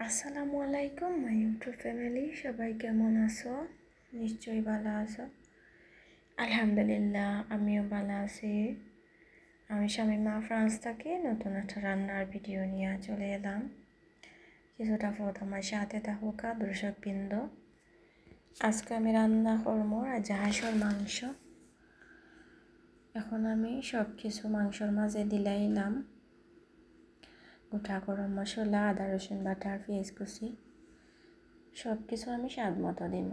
আসসালামু আলাইকুম my YouTube family, সবাই কেমন আছো? নিশ্চয়ই ভালো আছো। আলহামদুলিল্লাহ, আমিও ভালো আছি। আমি শামিমা ফ্রান্স থেকে নতুন একটা রান্নার ভিডিও নিয়ে চলে এলাম। কিছুটা পথ আমার সাথে থাকুকা দর্শকবৃন্দ। আজকে আমি রান্না করবো হাঁসের মাংস। এখন আমি সব কিছু মাংসর মাঝে দিলাম। গোটা গরম মশলা, আদা রসুন বাটা, পেঁয়াজ কুচি সব কিছু আমি স্বাদ মতো দিব।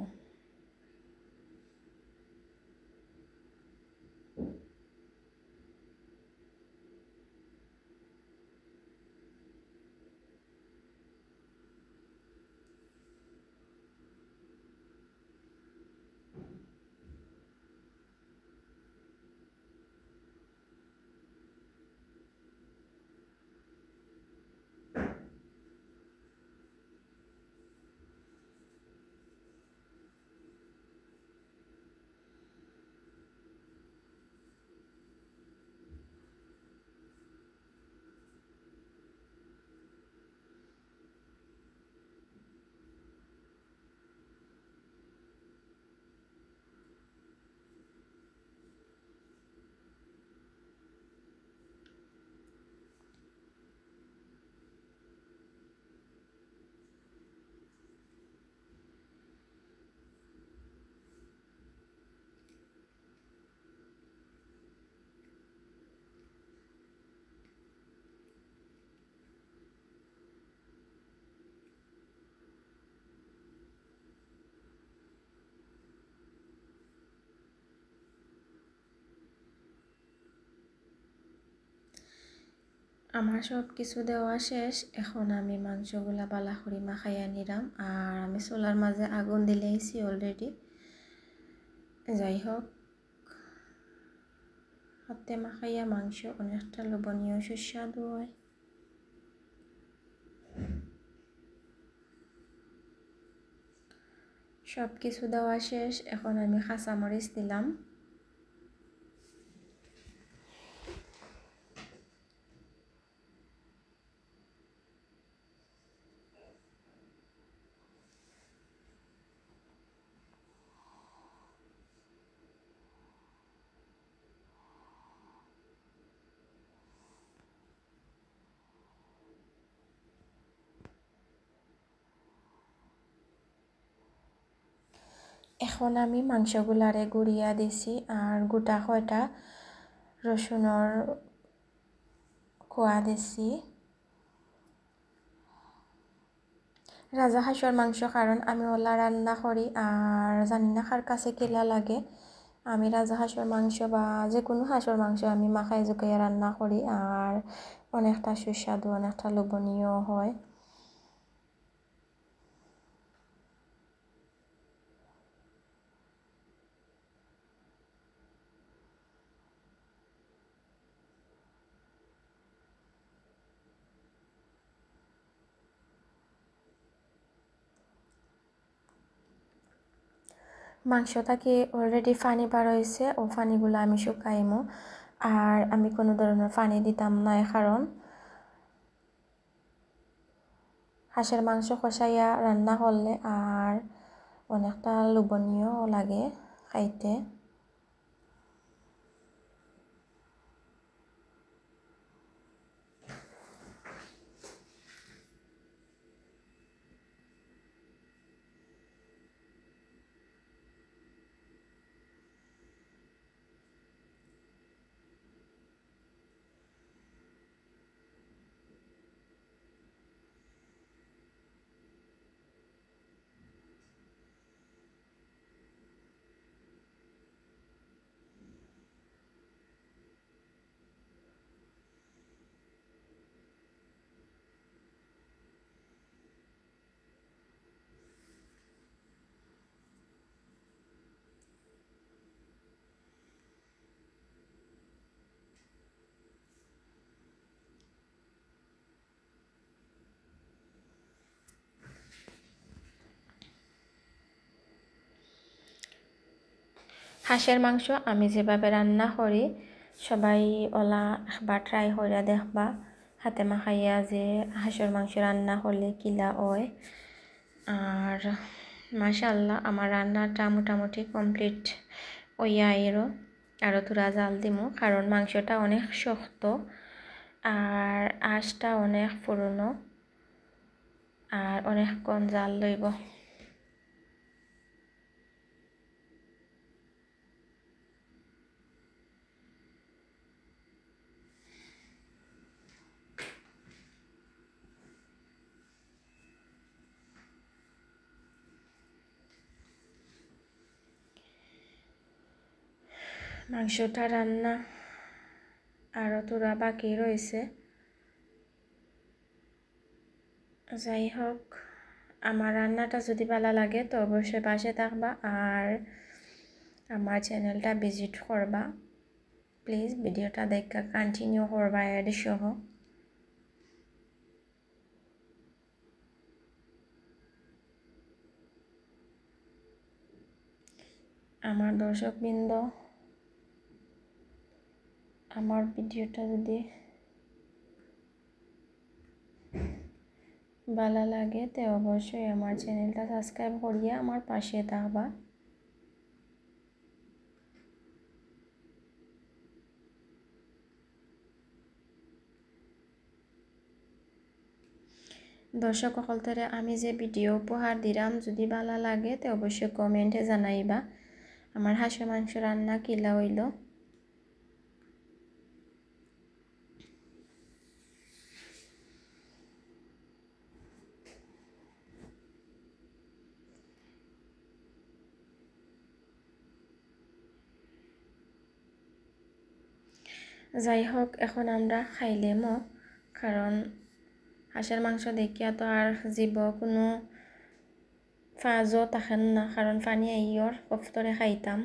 আমার সব কিছু দেওয়া শেষ। এখন আমি মাংসগুলা বালা করে মাখাইয়া নিলাম। আর আমি চুলার মাঝে আগুন দিলেইছি অলরেডি। যাই হোক, হাতে মাখাইয়া মাংস অনেকটা লোভনীয় সুস্বাদু হয়। সব কিছু দেওয়া শেষ। এখন আমি কাঁচামরিচ দিলাম। এখন আমি মাংসগুলারে গুড়িয়া দিছি আর গোটা কয়টা রসুনের কোয়া দিছি। হাঁসের মাংস কারণ আমি ওলা রান্না করি আর জানি না কার কাছে কেলা লাগে। আমি হাঁসের মাংস বা যে কোনো হাঁসের মাংস আমি মাখাই জুকাইয়া রান্না করি আর অনেকটা সুস্বাদু, অনেকটা লোভনীয় হয়। মাংসটাকে অলরেডি পানি বার হয়েছে, ও পানিগুলো আমি শুকাইমো। আর আমি কোনো ধরনের পানি দিতাম না, কারণ হাঁসের মাংস কষাইয়া রান্না করলে আর অনেকটা লোভনীয় লাগে খাইতে। হাঁসের মাংস আমি যেভাবে রান্না করি সবাই ওলা একবার ট্রাই করে দেখবা। হাতে মাখাইয়া যে হাঁসের মাংস রান্না হলে কিলা হয়। আর মাশাআল্লাহ আমার রান্নাটা মোটামুটি কমপ্লিট হইয়া আরও তোরা জাল দিমু, কারণ মাংসটা অনেক শক্ত আর আঁশটা অনেক পুরনো আর অনেকক্ষণ জাল লইব। মাংসটা রান্না আরও তোরা বাকি রয়েছে। যাই হোক, আমার রান্নাটা যদি ভালো লাগে তো অবশ্যই পাশে থাকবা আর আমার চ্যানেলটা ভিজিট করবা। প্লিজ ভিডিওটা দেখা কন্টিনিউ করবা অ্যাড সহ। আমার দর্শকবৃন্দ, আমার ভিডিওটা যদি ভালো লাগে তো অবশ্যই আমার চ্যানেলটা সাবস্ক্রাইব করিয়ে আমার পাশে থাকবা। দর্শক সকলরে আমি যে ভিডিও উপহার দিলাম যদি ভালো লাগে তো অবশ্যই কমেন্টে জানাইবা আমার হাঁসের মাংস রান্না কিলা হইল। যাই হোক, এখন আমরা খাইলেমও, কারণ হাঁসের মাংস দেখিয়া তো আর জীব কোনো ফাজও থাকেন না, কারণ পানি আইয়র কফতরে খাইতাম।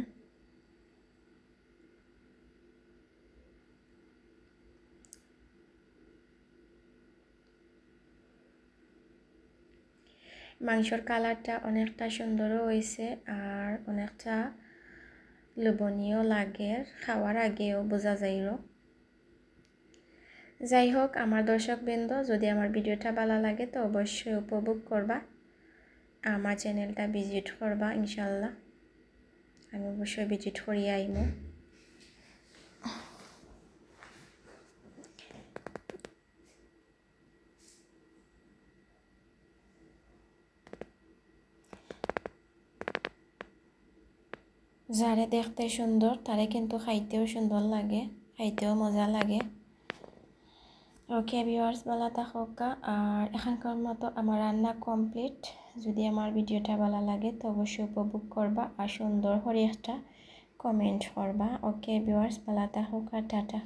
মাংসর কালারটা অনেকটা সুন্দরও হয়েছে আর অনেকটা লোভনীয় লাগে, খাওয়ার আগেও বোঝা যাইল। যাই হোক, আমার দর্শকবৃন্দ, যদি আমার ভিডিওটা ভালো লাগে তো অবশ্যই উপভোগ করবা, আমার চ্যানেলটা ভিজিট করবা। ইনশাল্লাহ আমি অবশ্যই ভিজিট করিয়ে আইমু। যারে দেখতে সুন্দর তারে কিন্তু খাইতেও সুন্দর লাগে, খাইতেও মজা লাগে। ওকে ভিউয়ার্স, ভালো থাকা। আর এখনকার মতো আমার রান্না কমপ্লিট। যদি আমার ভিডিওটা ভালো লাগে তো অবশ্যই উপভোগ করবা আর সুন্দর করে একটা কমেন্ট করবা। ওকে ভিউয়ার্স, ভালো থাকা, টাটা।